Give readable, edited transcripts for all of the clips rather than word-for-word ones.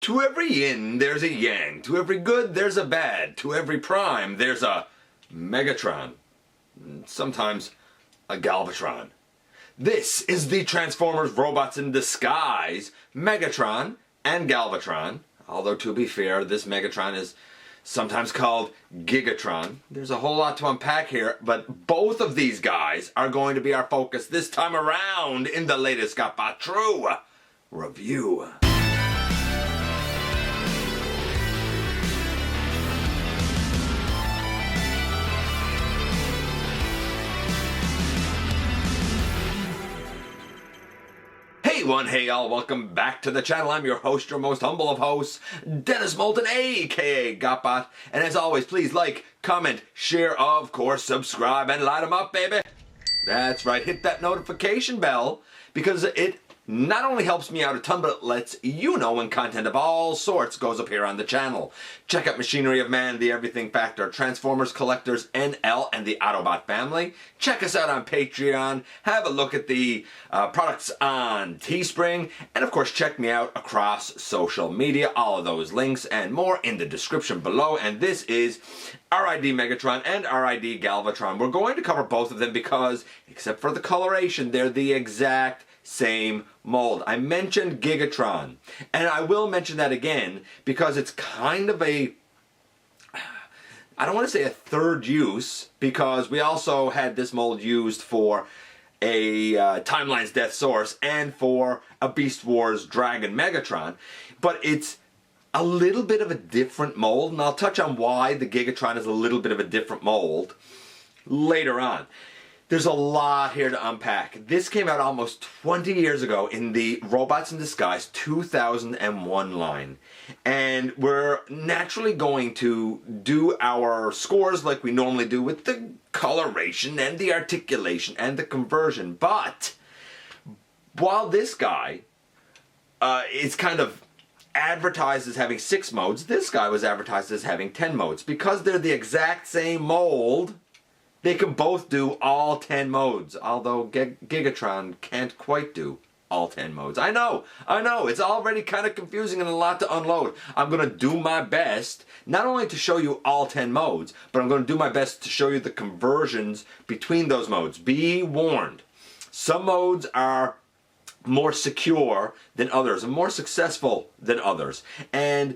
To every yin, there's a yang. To every good, there's a bad. To every prime, there's a Megatron. Sometimes a Galvatron. This is the Transformers Robots in Disguise, Megatron and Galvatron. Although, to be fair, this Megatron is sometimes called Gigatron. There's a whole lot to unpack here, but both of these guys are going to be our focus this time around in the latest GotBot True Review. Hey all, welcome back to the channel. I'm your host, your most humble of hosts, Dennis Moulton, aka GotBot. And as always, please like, comment, share, of course, subscribe, and light them up, baby. That's right, hit that notification bell, because it not only helps me out a ton, but it lets you know when content of all sorts goes up here on the channel. Check out Machinery of Man, The Everything Factor, Transformers Collectors, NL, and the Autobot family. Check us out on Patreon. Have a look at the products on Teespring. And of course, check me out across social media. All of those links and more in the description below. And this is RiD Megatron and RiD Galvatron. We're going to cover both of them because, except for the coloration, they're the exact same mold. I mentioned Gigatron, and I will mention that again because it's kind of a, I don't want to say a third use, because we also had this mold used for a Timeline's Death Source and for a Beast Wars Dragon Megatron, but it's a little bit of a different mold, and I'll touch on why the Gigatron is a little bit of a different mold later on. There's a lot here to unpack. This came out almost 20 years ago in the Robots in Disguise 2001 line. And we're naturally going to do our scores like we normally do with the coloration and the articulation and the conversion. But while this guy is kind of advertised as having 6 modes, this guy was advertised as having 10 modes. Because they're the exact same mold, they can both do all 10 modes, although Gigatron can't quite do all 10 modes. I know, it's already kind of confusing and a lot to unload. I'm going to do my best, not only to show you all 10 modes, but I'm going to do my best to show you the conversions between those modes. Be warned, some modes are more secure than others and more successful than others. And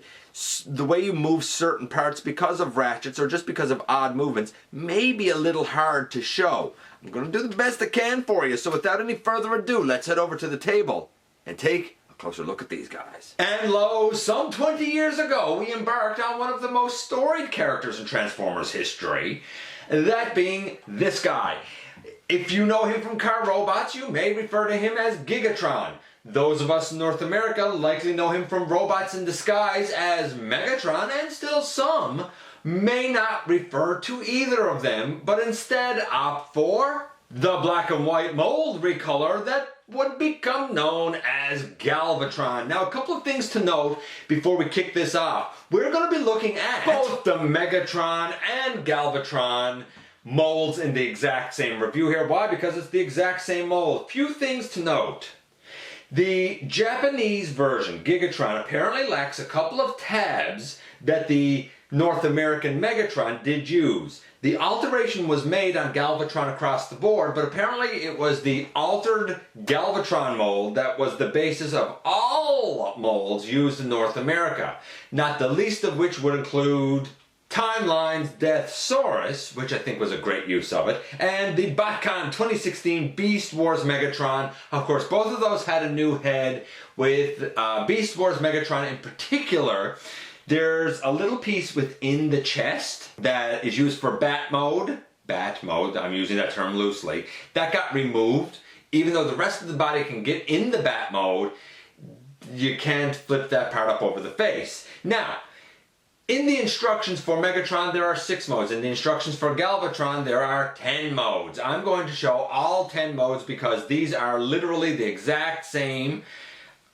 the way you move certain parts because of ratchets or just because of odd movements may be a little hard to show. I'm going to do the best I can for you, so without any further ado, let's head over to the table and take a closer look at these guys. And lo, some 20 years ago, we embarked on one of the most storied characters in Transformers history, that being this guy. If you know him from Car Robots, you may refer to him as Gigatron. Those of us in North America likely know him from Robots in Disguise as Megatron, and still some may not refer to either of them, but instead opt for the black and white mold recolor that would become known as Galvatron. Now, a couple of things to note before we kick this off. We're going to be looking at both the Megatron and Galvatron molds in the exact same review here. Why? Because it's the exact same mold. Few things to note. The Japanese version, Gigatron, apparently lacks a couple of tabs that the North American Megatron did use. The alteration was made on Galvatron across the board, but apparently it was the altered Galvatron mold that was the basis of all molds used in North America, not the least of which would include Timeline's Death Source, which I think was a great use of it, and the BotCon 2016 Beast Wars Megatron. Of course, both of those had a new head. With Beast Wars Megatron in particular, there's a little piece within the chest that is used for bat mode, I'm using that term loosely, that got removed. Even though the rest of the body can get in the bat mode, you can't flip that part up over the face. Now, in the instructions for Megatron, there are 6 modes. In the instructions for Galvatron, there are 10 modes. I'm going to show all 10 modes because these are literally the exact same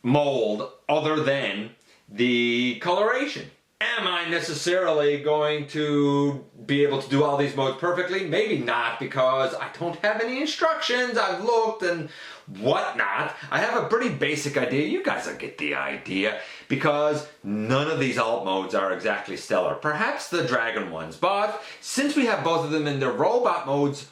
mold other than the coloration. Am I necessarily going to be able to do all these modes perfectly? Maybe not, because I don't have any instructions. I've looked and whatnot. I have a pretty basic idea. You guys will get the idea, because none of these alt modes are exactly stellar. Perhaps the dragon ones, but since we have both of them in their robot modes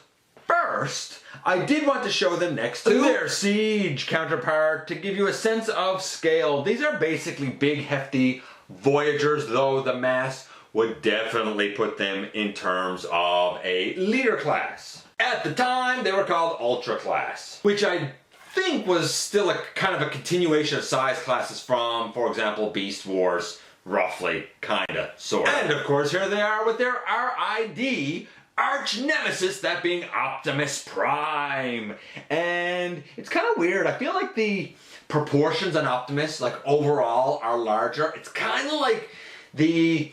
first, I did want to show them next to their siege counterpart to give you a sense of scale. These are basically big, hefty Voyagers, though the mass would definitely put them in terms of a leader class. At the time, they were called Ultra Class, which I think was still a kind of a continuation of size classes from, for example, Beast Wars, roughly, kinda, sorta. And of course, here they are with their RiD, arch-nemesis, that being Optimus Prime. And it's kind of weird. I feel like the proportions on Optimus, like overall, are larger. It's kind of like the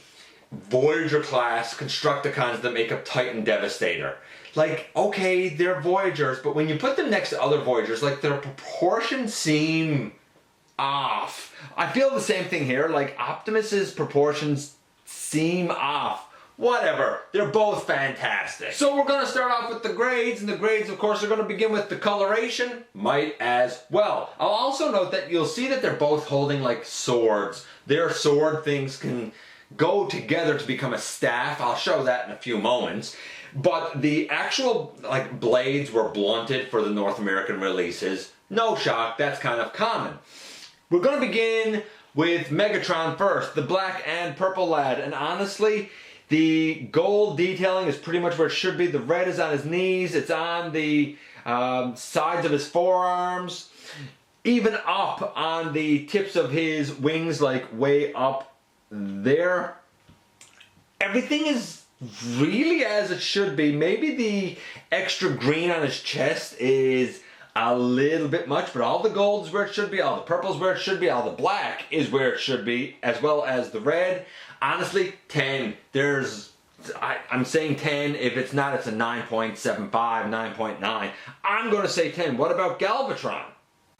Voyager class Constructicons that make up Titan Devastator. Like, okay, they're Voyagers, but when you put them next to other Voyagers, like, their proportions seem off. I feel the same thing here. Like, Optimus's proportions seem off. Whatever, they're both fantastic. So we're gonna start off with the grades, and the grades, of course, are gonna begin with the coloration. Might as well. I'll also note that you'll see that they're both holding like swords. Their sword things can go together to become a staff. I'll show that in a few moments. But the actual like blades were blunted for the North American releases. No shock, that's kind of common. We're gonna begin with Megatron first, the black and purple lad, and honestly, the gold detailing is pretty much where it should be. The red is on his knees. It's on the sides of his forearms. Even up on the tips of his wings, like way up there. Everything is really as it should be. Maybe the extra green on his chest is a little bit much, but all the gold is where it should be. All the purple is where it should be. All the black is where it should be, as well as the red. Honestly, 10. I'm saying 10. If it's not, it's a 9.75, 9.9. I'm going to say 10. What about Galvatron?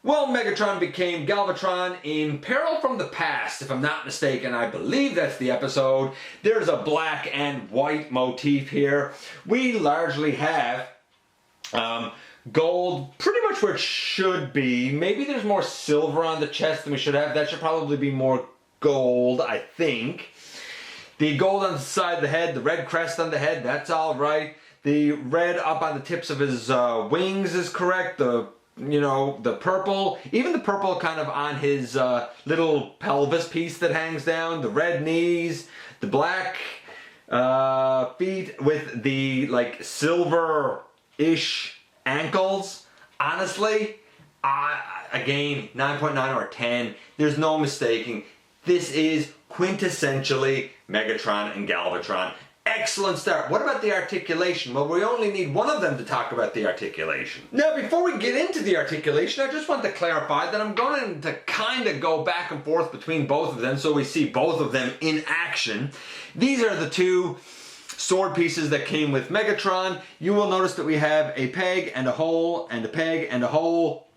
Well, Megatron became Galvatron in Peril from the Past, if I'm not mistaken. I believe that's the episode. There's a black and white motif here. We largely have gold pretty much where it should be. Maybe there's more silver on the chest than we should have. That should probably be more gold, I think. The gold on the side of the head, the red crest on the head, that's all right. The red up on the tips of his wings is correct. The purple, even the purple kind of on his little pelvis piece that hangs down, the red knees, the black feet with the like silver-ish ankles. Honestly, again, 9.9 or 10. There's no mistaking. This is quintessentially Megatron and Galvatron. Excellent start. What about the articulation? Well, we only need one of them to talk about the articulation. Now, before we get into the articulation, I just want to clarify that I'm going to kind of go back and forth between both of them so we see both of them in action. These are the two sword pieces that came with Megatron. You will notice that we have a peg and a hole and a peg and a hole.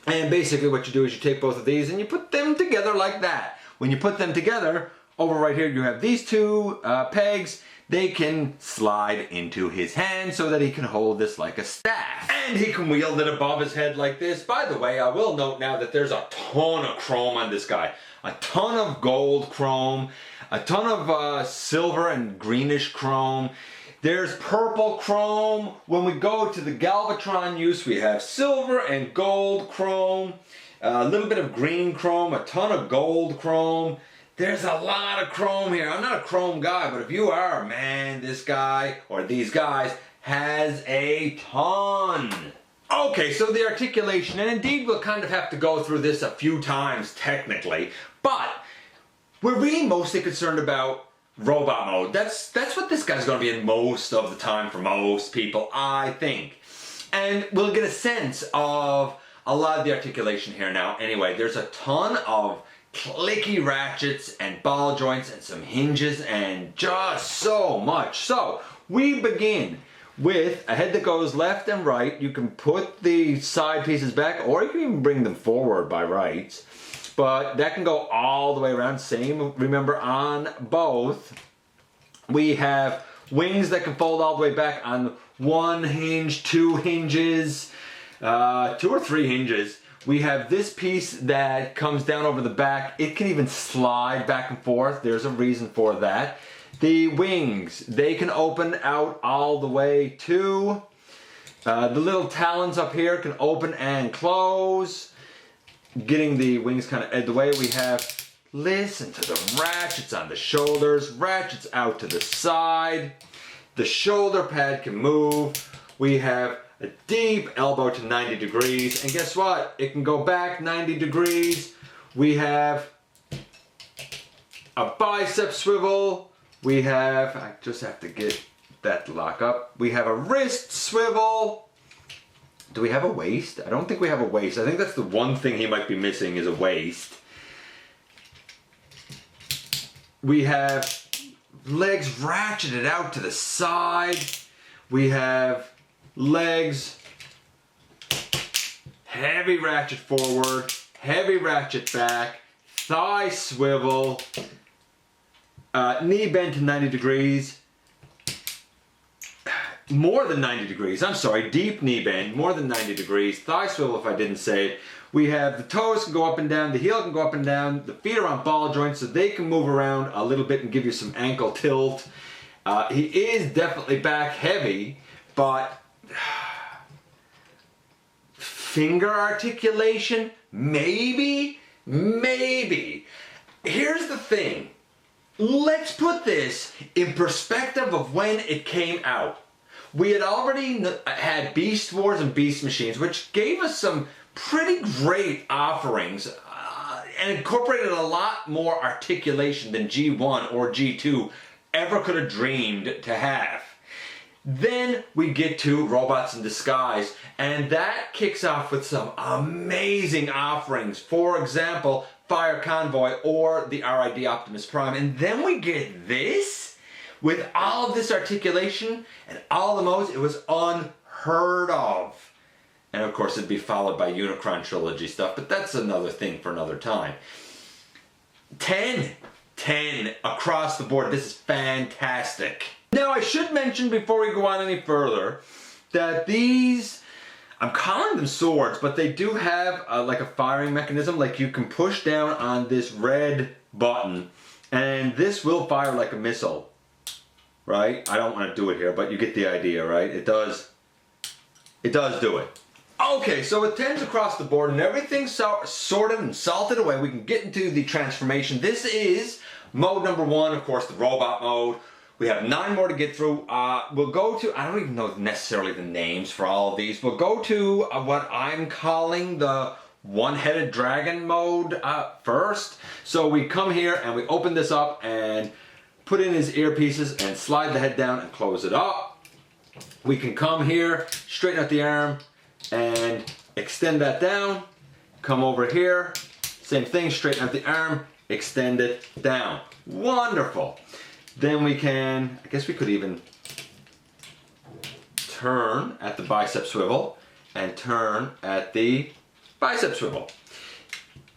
And basically what you do is you take both of these and you put them together like that. When you put them together, over right here you have these two pegs. They can slide into his hand so that he can hold this like a staff. And he can wield it above his head like this. By the way, I will note now that there's a ton of chrome on this guy. A ton of gold chrome. A ton of silver and greenish chrome. There's purple chrome. When we go to the Galvatron use, we have silver and gold chrome. A little bit of green chrome, a ton of gold chrome. There's a lot of chrome here. I'm not a chrome guy, but if you are, man, this guy or these guys has a ton. Okay, so the articulation, and indeed we'll kind of have to go through this a few times technically, but we're really mostly concerned about robot mode. That's what this guy's going to be in most of the time for most people, I think. And we'll get a sense of a lot of the articulation here now. Anyway, there's a ton of clicky ratchets and ball joints and some hinges and just so much. So we begin with a head that goes left and right. You can put the side pieces back or you can even bring them forward by rights. but that can go all the way around. Same, remember, on both. We have wings that can fold all the way back on one hinge, two hinges, 2 or 3 hinges. We have this piece that comes down over the back. It can even slide back and forth. There's a reason for that. The wings, they can open out all the way too. The little talons up here can open and close. Getting the wings kind of out of the way, we have, listen to the ratchets on the shoulders, ratchets out to the side. The shoulder pad can move. We have a deep elbow to 90 degrees, and guess what? It can go back 90 degrees. We have a bicep swivel. We have, I just have to get that to lock up. We have a wrist swivel. Do we have a waist? I don't think we have a waist. I think that's the one thing he might be missing, is a waist. We have legs ratcheted out to the side. We have legs, heavy ratchet forward, heavy ratchet back, thigh swivel, knee bend to 90 degrees, more than 90 degrees, I'm sorry, deep knee bend, more than 90 degrees, thigh swivel if I didn't say it. We have the toes can go up and down, the heel can go up and down, the feet are on ball joints so they can move around a little bit and give you some ankle tilt. He is definitely back heavy, but finger articulation, maybe. Here's the thing. Let's put this in perspective of when it came out. We had already had Beast Wars and Beast Machines, which gave us some pretty great offerings and incorporated a lot more articulation than G1 or G2 ever could have dreamed to have. Then we get to Robots in Disguise, and that kicks off with some amazing offerings. For example, Fire Convoy or the RiD Optimus Prime. And then we get this with all of this articulation and all the modes. It was unheard of. And of course it'd be followed by Unicron trilogy stuff, but that's another thing for another time. 10 across the board. This is fantastic. Now I should mention before we go on any further that these, I'm calling them swords, but they do have like a firing mechanism. Like you can push down on this red button and this will fire like a missile, right? I don't want to do it here, but you get the idea, right? It does do it. Okay, so with 10s across the board and everything sorted and salted away, we can get into the transformation. This is mode number 1, of course, the robot mode. We have 9 more to get through. We'll go to, I don't even know necessarily the names for all of these. We'll go to what I'm calling the one-headed dragon mode first. So we come here and we open this up and put in his earpieces and slide the head down and close it up. We can come here, straighten out the arm and extend that down. Come over here, same thing, straighten out the arm, extend it down. Wonderful. Then we can, I guess we could even turn at the bicep swivel and turn at the bicep swivel.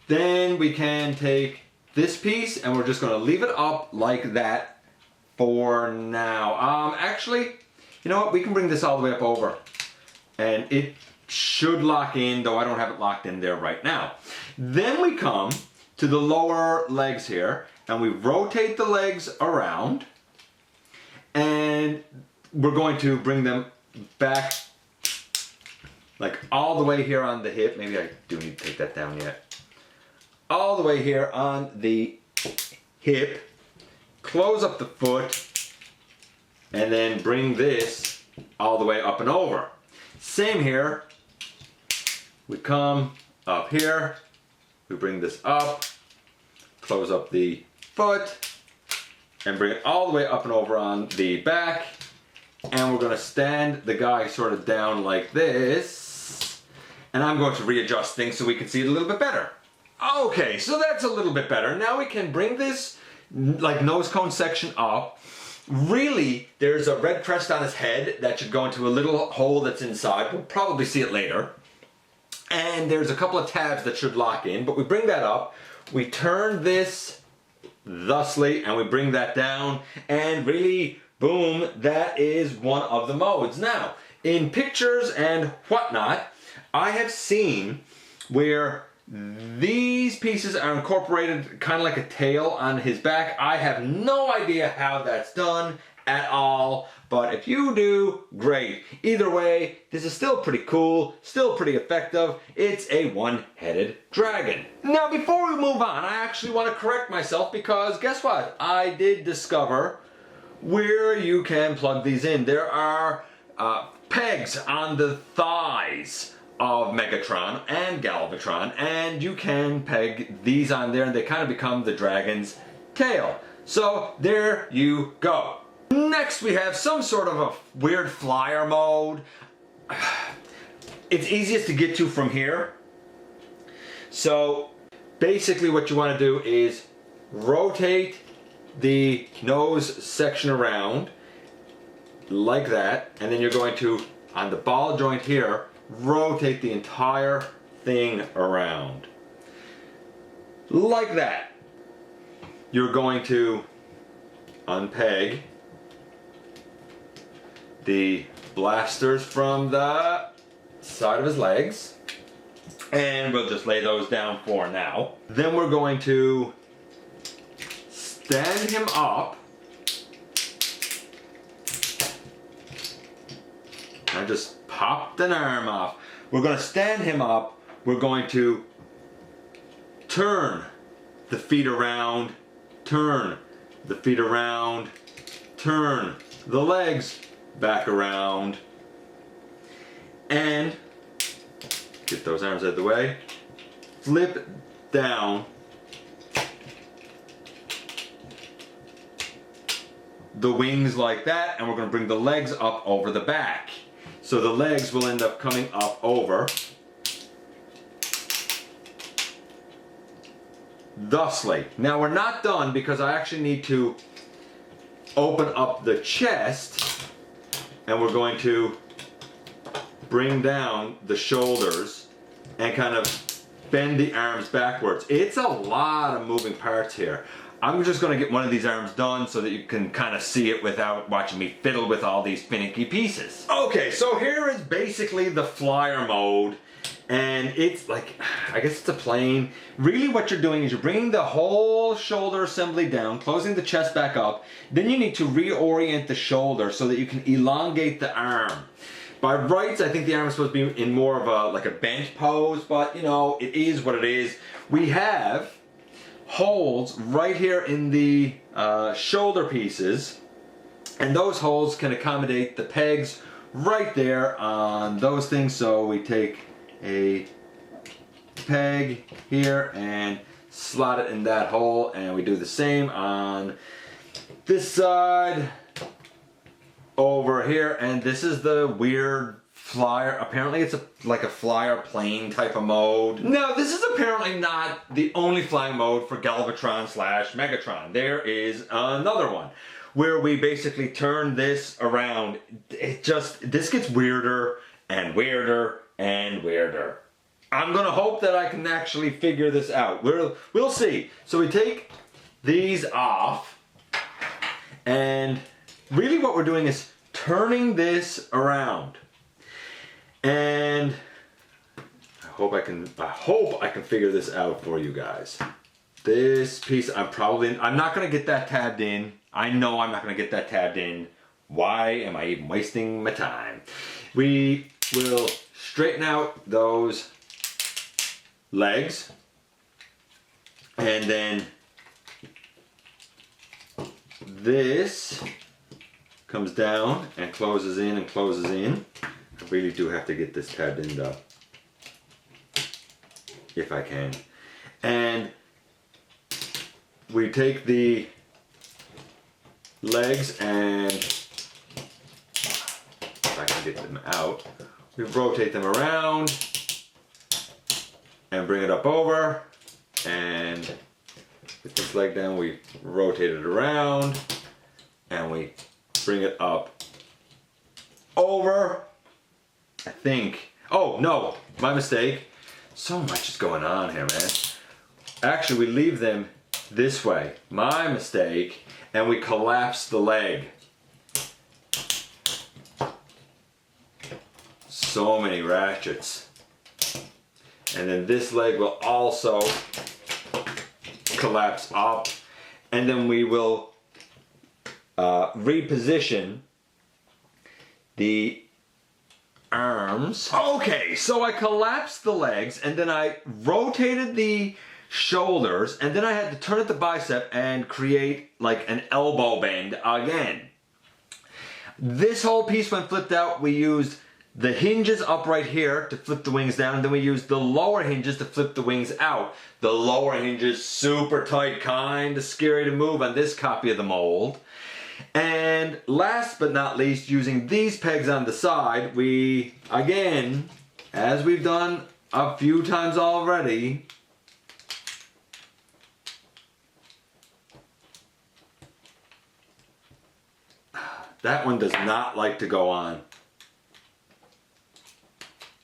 Then we can take this piece and we're just going to leave it up like that for now. Actually, you know what? We can bring this all the way up over and it should lock in, though I don't have it locked in there right now. Then we come to the lower legs here and we rotate the legs around and we're going to bring them back like all the way here on the hip. Maybe I do need to take that down yet. All the way here on the hip, close up the foot, and then bring this all the way up and over. Same here. We come up here, we bring this up, close up the foot, and bring it all the way up and over on the back. And we're going to stand the guy sort of down like this. And I'm going to readjust things so we can see it a little bit better. Okay, so that's a little bit better. Now we can bring this like nose cone section up. Really, there's a red crest on his head that should go into a little hole that's inside. We'll probably see it later. And there's a couple of tabs that should lock in, but we bring that up. we turn this thusly and we bring that down, and really, boom, that is one of the modes. Now, in pictures and whatnot, I have seen where these pieces are incorporated kind of like a tail on his back. I have no idea how that's done at all, but if you do, great. Either way, this is still pretty cool, still pretty effective. It's a one-headed dragon. Now, before we move on, I actually want to correct myself, because guess what? I did discover where you can plug these in. There are pegs on the thighs of Megatron and Galvatron, and you can peg these on there and they kind of become the dragon's tail. So there you go. Next we have some sort of a weird flyer mode. It's easiest to get to from here. So basically what you want to do is rotate the nose section around like that, and then you're going to, on the ball joint here, rotate the entire thing around like that. You're going to unpeg the blasters from the side of his legs, and we'll just lay those down for now. Then we're going to stand him up and just popped an arm off. We're going to stand him up. We're going to turn the feet around, turn the feet around, turn the legs back around, and get those arms out of the way. Flip down the wings like that, and we're going to bring the legs up over the back. So the legs will end up coming up over thusly. Now we're not done, because I actually need to open up the chest, and we're going to bring down the shoulders and kind of bend the arms backwards. It's a lot of moving parts here. I'm just going to get one of these arms done so that you can kind of see it without watching me fiddle with all these finicky pieces. Okay, so here is basically the flyer mode, and it's like, I guess it's a plane. Really what you're doing is you're bringing the whole shoulder assembly down, closing the chest back up, then you need to reorient the shoulder so that you can elongate the arm. By rights, I think the arm is supposed to be in more of a, like a bent pose, but you know, it is what it is. We have holes right here in the shoulder pieces, and those holes can accommodate the pegs right there on those things. So we take a peg here and slot it in that hole, and we do the same on this side over here. And this is the weird flyer. Apparently it's like a flyer plane type of mode. Now this is apparently not the only flying mode for Galvatron / Megatron. There is another one where we basically turn this around. This gets weirder and weirder and weirder. I'm gonna hope that I can actually figure this out. We'll see. So we take these off, and really what we're doing is turning this around. And I hope I can figure this out for you guys. This piece, I'm not gonna get that tabbed in. I know I'm not gonna get that tabbed in. Why am I even wasting my time? We will straighten out those legs, and then this comes down and closes in and closes in. I really do have to get this tabbed in though, if I can. And we take the legs, and if I can get them out, we rotate them around and bring it up over, and with this leg down we rotate it around and we bring it up over. I think, oh no, my mistake. So much is going on here, man. actually we leave them this way. My mistake. And we collapse the leg. So many ratchets. And then this leg will also collapse up. And then we will reposition the arms. Okay, so I collapsed the legs and then I rotated the shoulders and then I had to turn at the bicep and create like an elbow bend again. This whole piece when flipped out, we used the hinges up right here to flip the wings down, and then we used the lower hinges to flip the wings out. The lower hinges super tight, kind of scary to move on this copy of the mold. And last but not least, using these pegs on the side, we, again, as we've done a few times already, that one does not like to go on.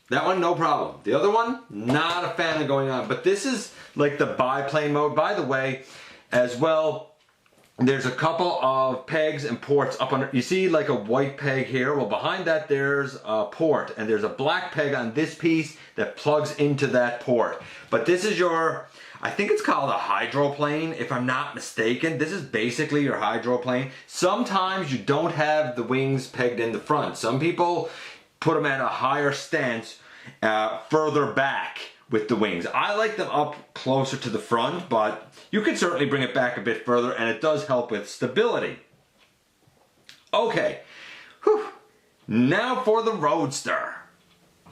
That one, no problem. The other one, not a fan of going on. But this is like the biplane mode. By the way, as well, there's a couple of pegs and ports up under. You see like a white peg here? Well, behind that there's a port. And there's a black peg on this piece that plugs into that port. But this is your, I think it's called a hydroplane, if I'm not mistaken. This is basically your hydroplane. Sometimes you don't have the wings pegged in the front. Some people put them at a higher stance further back with the wings. I like them up closer to the front, but you can certainly bring it back a bit further and it does help with stability. Okay, whew. Now for the Roadster.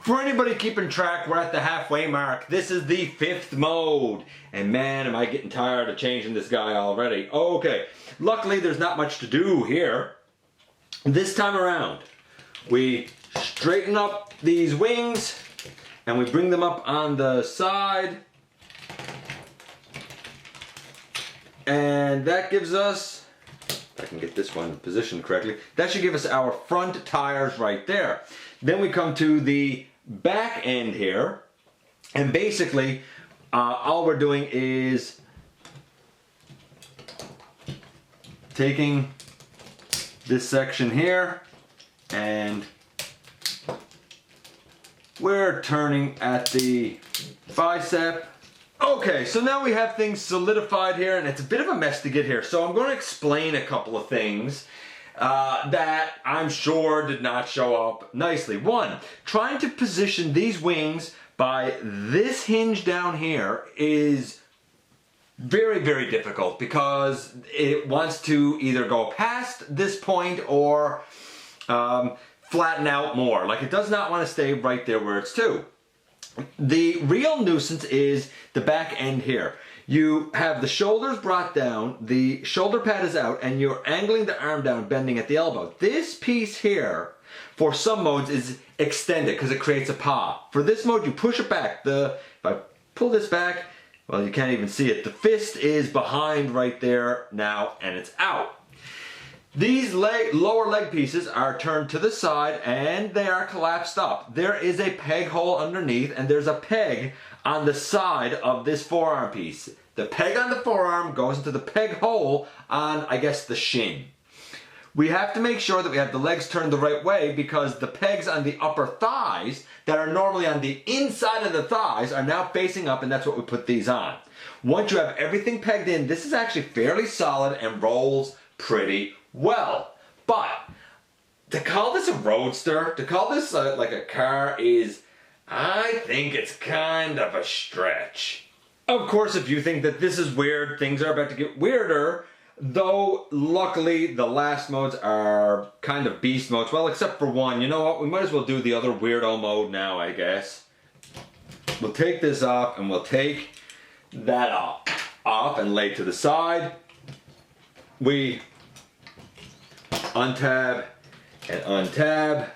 For anybody keeping track, we're at the halfway mark. This is the 5th mode. And man, am I getting tired of changing this guy already. Okay, luckily there's not much to do here. This time around, we straighten up these wings and we bring them up on the side, and that gives us, if I can get this one positioned correctly, that should give us our front tires right there. Then we come to the back end here, and basically all we're doing is taking this section here and we're turning at the bicep. Okay, so now we have things solidified here, and it's a bit of a mess to get here. So I'm going to explain a couple of things that I'm sure did not show up nicely. One, trying to position these wings by this hinge down here is very, very difficult because it wants to either go past this point or flatten out more. Like, it does not want to stay right there where it's to. The real nuisance is the back end here. You have the shoulders brought down, the shoulder pad is out, and you're angling the arm down, bending at the elbow. This piece here, for some modes, is extended because it creates a paw. For this mode, you push it back. If I pull this back, well, you can't even see it. The fist is behind right there now, and it's out. These lower leg pieces are turned to the side and they are collapsed up. There is a peg hole underneath and there's a peg on the side of this forearm piece. The peg on the forearm goes into the peg hole on, I guess, the shin. We have to make sure that we have the legs turned the right way because the pegs on the upper thighs that are normally on the inside of the thighs are now facing up, and that's what we put these on. Once you have everything pegged in, this is actually fairly solid and rolls pretty well. But to call this a Roadster, to call this like a car is, I think it's kind of a stretch. Of course, if you think that this is weird, things are about to get weirder, though luckily the last modes are kind of beast modes. Well, except for one. You know what? We might as well do the other weirdo mode now, I guess. We'll take this off and we'll take that off and lay to the side. We untab and untab.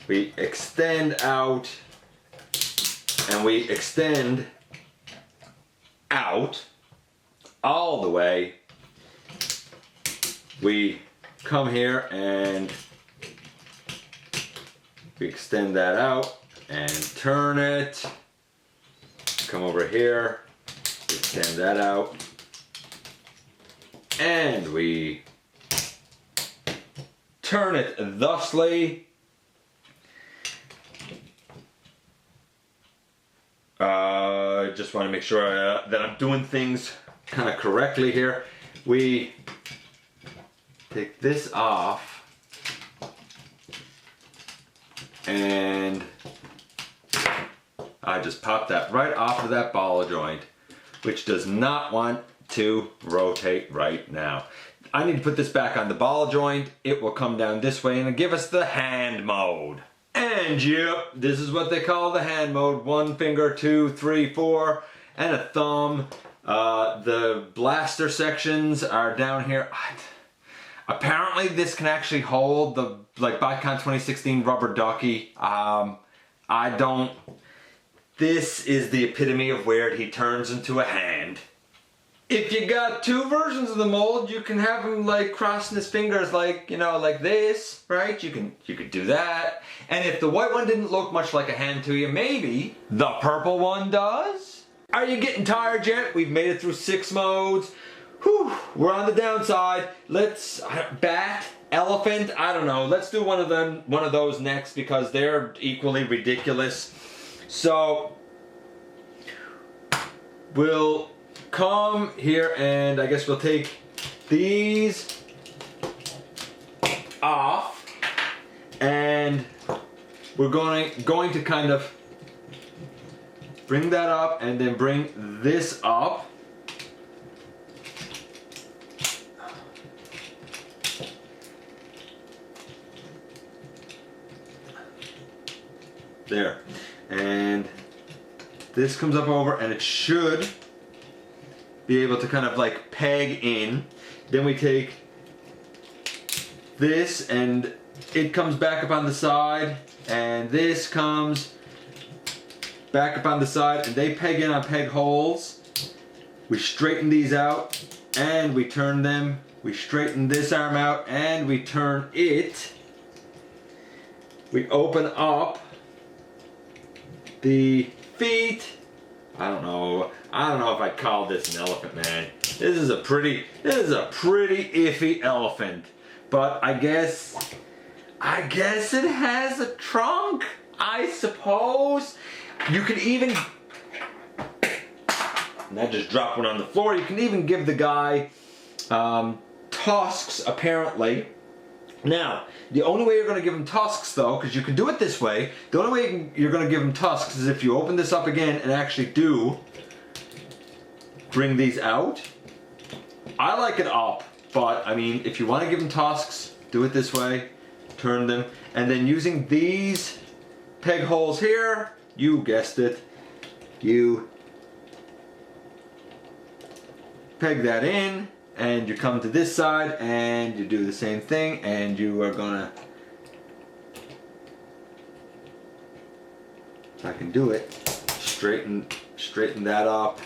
We extend out and we extend out all the way. We come here and we extend that out and turn it. Come over here extend that out, and we turn it thusly. Just want to make sure that I'm doing things kind of correctly here. We take this off, and I just pop that right off of that ball joint, which does not want to rotate right now. I need to put this back on the ball joint. It will come down this way and give us the hand mode. And yep, this is what they call the hand mode. 1 finger, 2, 3, 4, and a thumb. The blaster sections are down here. Apparently this can actually hold the Botcon 2016 rubber ducky. This is the epitome of where he turns into a hand. If you got 2 versions of the mold, you can have him like crossing his fingers like, you know, like this, right? You could do that. And if the white one didn't look much like a hand to you, maybe the purple one does? Are you getting tired yet? We've made it through 6 modes. Whew, we're on the downside. Let's, bat, elephant, I don't know. Let's do one of those next because they're equally ridiculous. So, we'll come here and I guess we'll take these off, and we're going to kind of bring that up and then bring this up. There. And this comes up over, and it should be able to kind of like peg in. Then we take this and it comes back up on the side, and this comes back up on the side, and they peg in on peg holes. We straighten these out and we turn them. We straighten this arm out and we turn it. We open up the feet. I don't know if I'd call this an elephant, man. This is a pretty iffy elephant. But I guess it has a trunk, I suppose. You could even, and I just dropped one on the floor, you can even give the guy tusks, apparently. Now, the only way you're going to give him tusks, though, because you can do it this way, the only way you're going to give him tusks is if you open this up again and actually do bring these out. I like it up, but I mean, if you want to give him tusks, do it this way, turn them, and then using these peg holes here, you guessed it, you peg that in, and you come to this side and you do the same thing, and you are gonna, if I can do it, straighten that up.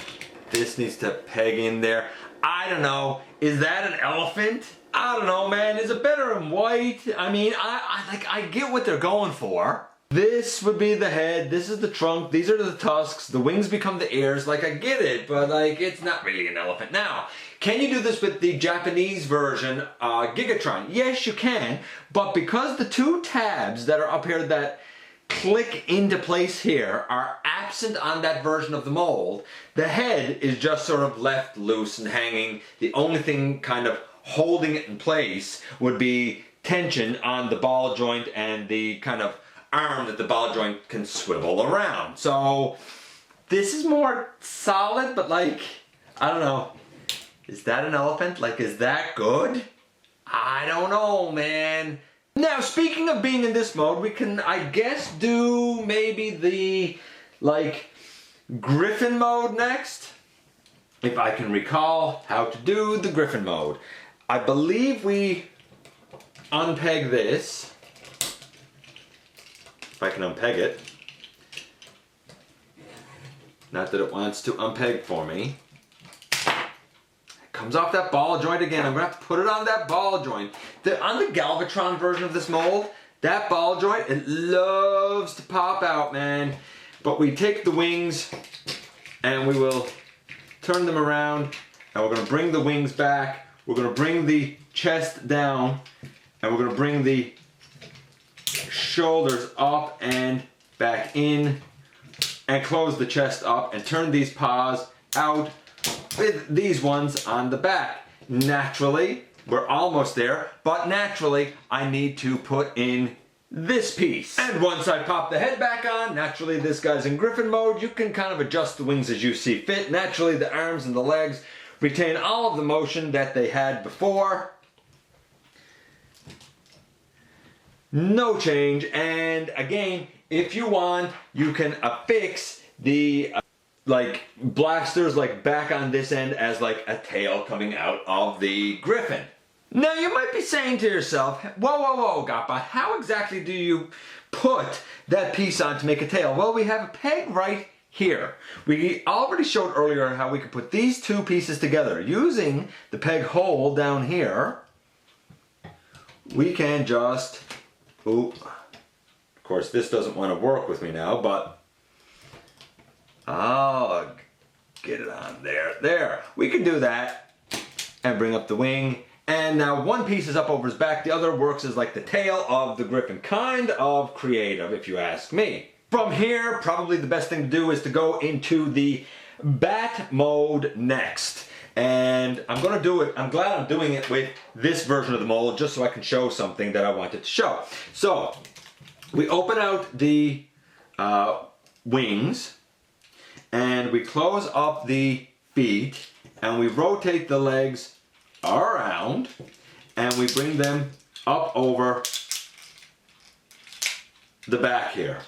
This needs to peg in there. I don't know, is that an elephant? I don't know, man. Is it better in white? I mean, I get what they're going for. This would be the head, this is the trunk, these are the tusks, the wings become the ears, like I get it, but like it's not really an elephant. Now, can you do this with the Japanese version, Gigatron? Yes, you can, but because the 2 tabs that are up here that click into place here are absent on that version of the mold, the head is just sort of left loose and hanging. The only thing kind of holding it in place would be tension on the ball joint and the kind of arm that the ball joint can swivel around. So this is more solid, but like, I don't know. Is that an elephant? Like, is that good? I don't know, man. Now, speaking of being in this mode, we can, I guess, do maybe the, like, Griffin mode next. If I can recall how to do the Griffin mode. I believe we unpeg this. If I can unpeg it. Not that it wants to unpeg for me. It comes off that ball joint again. I'm going to have to put it on that ball joint. On the Galvatron version of this mold, that ball joint, it loves to pop out, man. But we take the wings and we will turn them around, and we're going to bring the wings back. We're going to bring the chest down, and we're going to bring the shoulders up and back in, and close the chest up, and turn these paws out with these ones on the back. Naturally, we're almost there, but naturally, I need to put in this piece. And once I pop the head back on, naturally this guy's in Griffin mode. You can kind of adjust the wings as you see fit. Naturally, the arms and the legs retain all of the motion that they had before. No change. And again, if you want, you can affix the like blasters like back on this end as like a tail coming out of the Griffin. Now you might be saying to yourself, whoa, GotBot, how exactly do you put that piece on to make a tail? Well, we have a peg right here. We already showed earlier how we could put these two pieces together. Using the peg hole down here, we can just, of course this doesn't want to work with me now, but I'll get it on there. There, we can do that and bring up the wing. And now one piece is up over his back, the other works as like the tail of the Griffin. Kind of creative, if you ask me. From here, probably the best thing to do is to go into the bat mode next. And I'm gonna do it, I'm glad I'm doing it with this version of the mold just so I can show something that I wanted to show. So, we open out the wings, and we close up the feet, and we rotate the legs around, and we bring them up over the back here,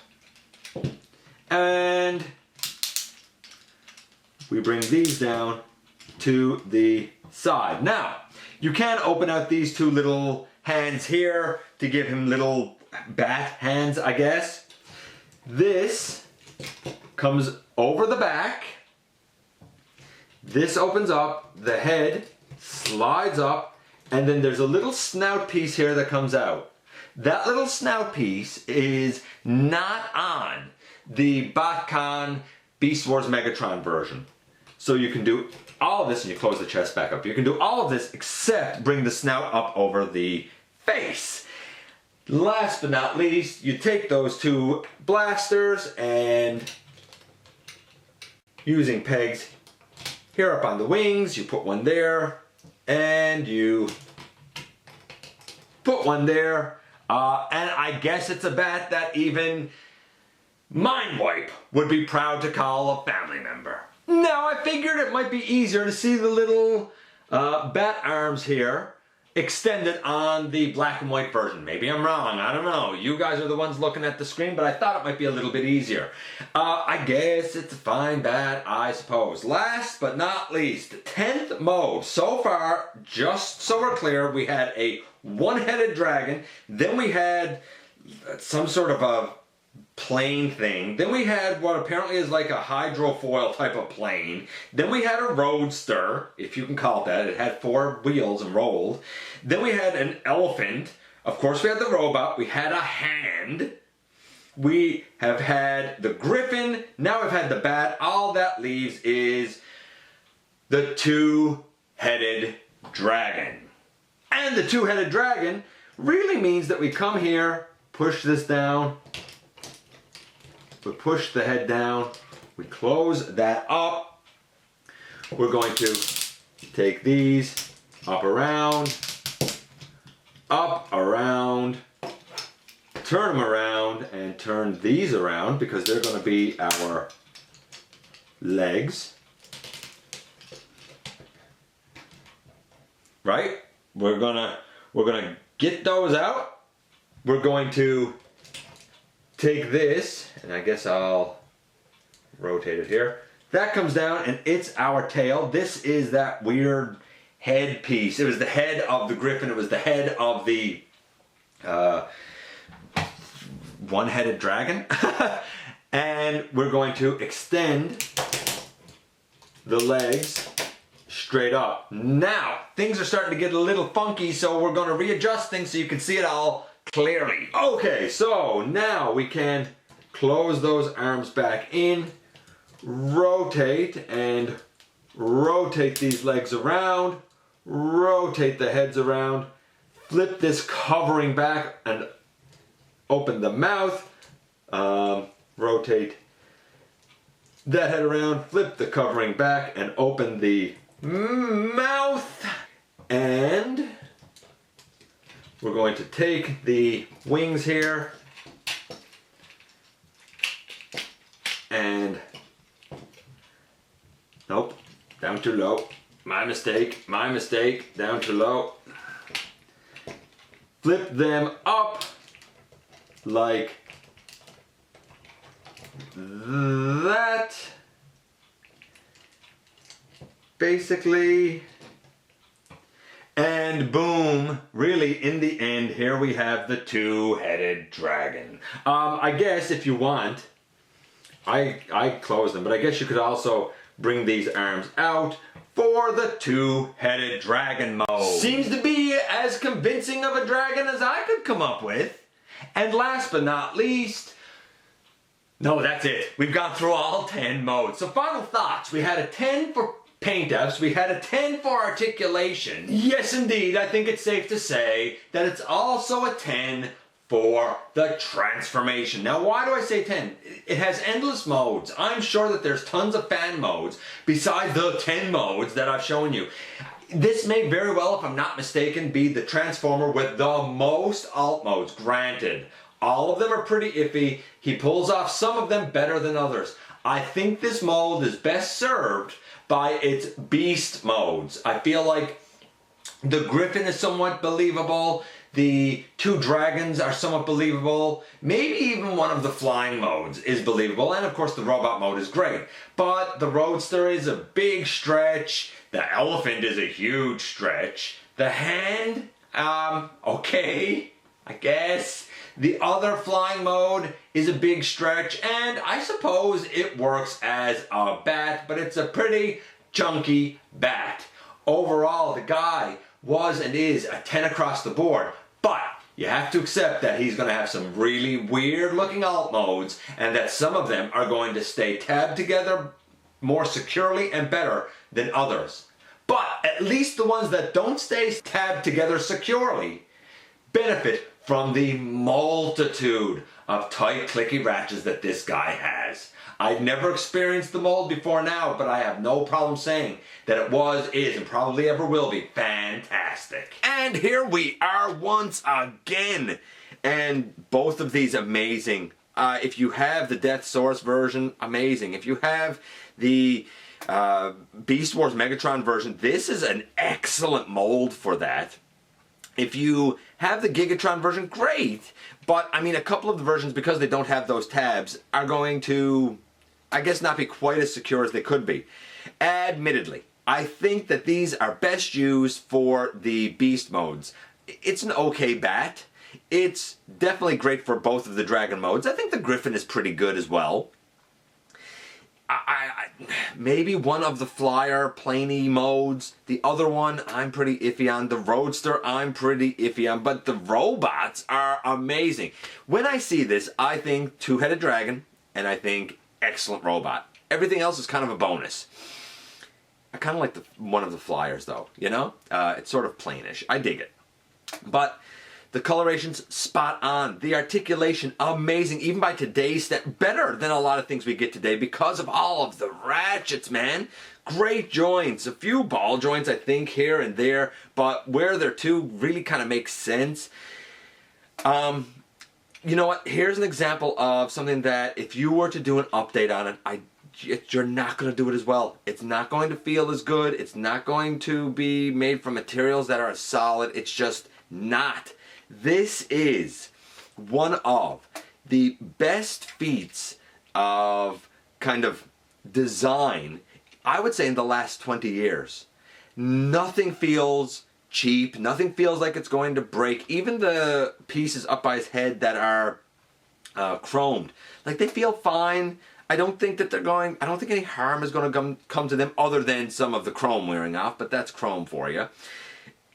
and we bring these down to the side. Now you can open out these two little hands here to give him little bat hands, I guess. This comes over the back, this opens up, the head slides up, and then there's a little snout piece here that comes out. That little snout piece is not on the BotCon Beast Wars Megatron version. So you can do all of this, and you close the chest back up. You can do all of this except bring the snout up over the face. Last but not least, you take those two blasters and using pegs here up on the wings, you put one there, and you put one there, and I guess it's a bat that even Mindwipe would be proud to call a family member. Now I figured it might be easier to see the little bat arms here extended on the black and white version. Maybe I'm wrong, I don't know. You guys are the ones looking at the screen, but I thought it might be a little bit easier. I guess it's a fine bat, I suppose. Last but not least, 10th mode. So far, just so we're clear, we had a one-headed dragon, then we had some sort of a plane thing, then we had what apparently is like a hydrofoil type of plane, then we had a roadster, if you can call it that. It had 4 wheels and rolled. Then we had an elephant, of course we had the robot, we had a hand, we have had the Griffin, now we've had the bat. All that leaves is the two-headed dragon. And the two-headed dragon really means that we come here, push this down, we push the head down, we close that up. We're going to take these up, around, turn them around, and turn these around because they're going to be our legs. Right? We're gonna get those out. We're going to take this, and I guess I'll rotate it here. That comes down, and it's our tail. This is that weird head piece. It was the head of the Griffin. It was the head of the one-headed dragon. And we're going to extend the legs straight up. Now, things are starting to get a little funky, so we're going to readjust things so you can see it all clearly. Okay, so now we can close those arms back in, rotate and rotate these legs around, rotate the heads around, flip this covering back and open the mouth, rotate that head around, flip the covering back and open the mouth. And we're going to take the wings here and, nope, down too low. My mistake, down too low. Flip them up like that. Basically. And boom, really in the end, here we have the two-headed dragon. I guess if you want, I closed them, but I guess you could also bring these arms out for the two-headed dragon mode. Seems to be as convincing of a dragon as I could come up with. And last but not least, no, that's it. We've gone through all 10 modes. So final thoughts. We had a 10 for paint ups. We had a 10 for articulation. Yes, indeed, I think it's safe to say that it's also a 10 for the transformation. Now, why do I say 10? It has endless modes. I'm sure that there's tons of fan modes besides the 10 modes that I've shown you. This may very well, if I'm not mistaken, be the Transformer with the most alt modes. Granted, all of them are pretty iffy. He pulls off some of them better than others. I think this mode is best served by its beast modes. I feel like the Griffin is somewhat believable. The two dragons are somewhat believable. Maybe even one of the flying modes is believable. And of course the robot mode is great. But the Roadster is a big stretch. The elephant is a huge stretch. The hand, okay, I guess. The other flying mode is a big stretch. And I suppose it works as a bat, but it's a pretty chunky bat. Overall, the guy was and is a 10 across the board, but you have to accept that he's going to have some really weird looking alt modes and that some of them are going to stay tabbed together more securely and better than others. But at least the ones that don't stay tabbed together securely benefit from the multitude of tight clicky ratchets that this guy has. I've never experienced the mold before now, but I have no problem saying that it was, is, and probably ever will be fantastic. And here we are once again. And both of these amazing. If you have the Death Source version, amazing. If you have the Beast Wars Megatron version, this is an excellent mold for that. If you have the Gigatron version, great. But, I mean, a couple of the versions, because they don't have those tabs, are going to, I guess, not be quite as secure as they could be. Admittedly, I think that these are best used for the beast modes. It's an okay bat. It's definitely great for both of the dragon modes. I think the Griffin is pretty good as well. Maybe one of the flyer planey modes. The other one I'm pretty iffy on. The Roadster I'm pretty iffy on. But the robots are amazing. When I see this, I think two-headed dragon and I think excellent robot. Everything else is kind of a bonus. I kind of like one of the flyers though, you know? It's sort of plainish. I dig it. But the coloration's spot on. The articulation, amazing. Even by today's standards, better than a lot of things we get today because of all of the ratchets, man. Great joints. A few ball joints, I think, here and there. But where they're two really kind of makes sense. You know what? Here's an example of something that if you were to do an update on it, you're not going to do it as well. It's not going to feel as good. It's not going to be made from materials that are as solid. It's just not. This is one of the best feats of kind of design, I would say, in the last 20 years. Nothing feels cheap. Nothing feels like it's going to break. Even the pieces up by his head that are chromed, like they feel fine. I don't think that I don't think any harm is going to come to them other than some of the chrome wearing off, but that's chrome for you.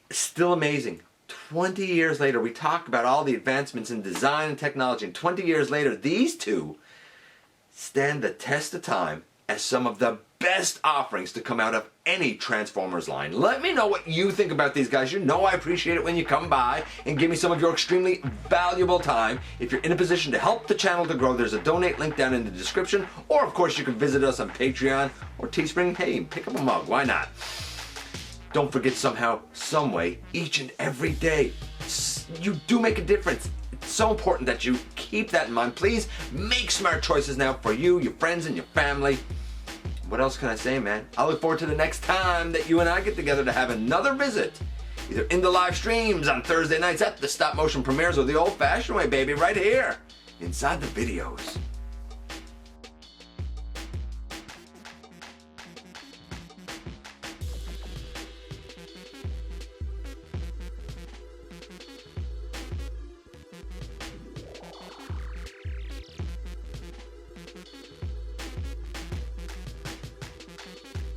Still amazing. 20 years later, we talk about all the advancements in design and technology, and 20 years later, these two stand the test of time as some of the best offerings to come out of any Transformers line. Let me know what you think about these guys. You know I appreciate it when you come by and give me some of your extremely valuable time. If you're in a position to help the channel to grow, there's a donate link down in the description, or of course you can visit us on Patreon or Teespring. Hey, pick up a mug, why not? Don't forget, somehow, some way, each and every day, you do make a difference. It's so important that you keep that in mind. Please make smart choices now for you, your friends, and your family. What else can I say, man? I look forward to the next time that you and I get together to have another visit. Either in the live streams on Thursday nights at the stop motion premieres, or the old fashioned way, baby, right here inside the videos.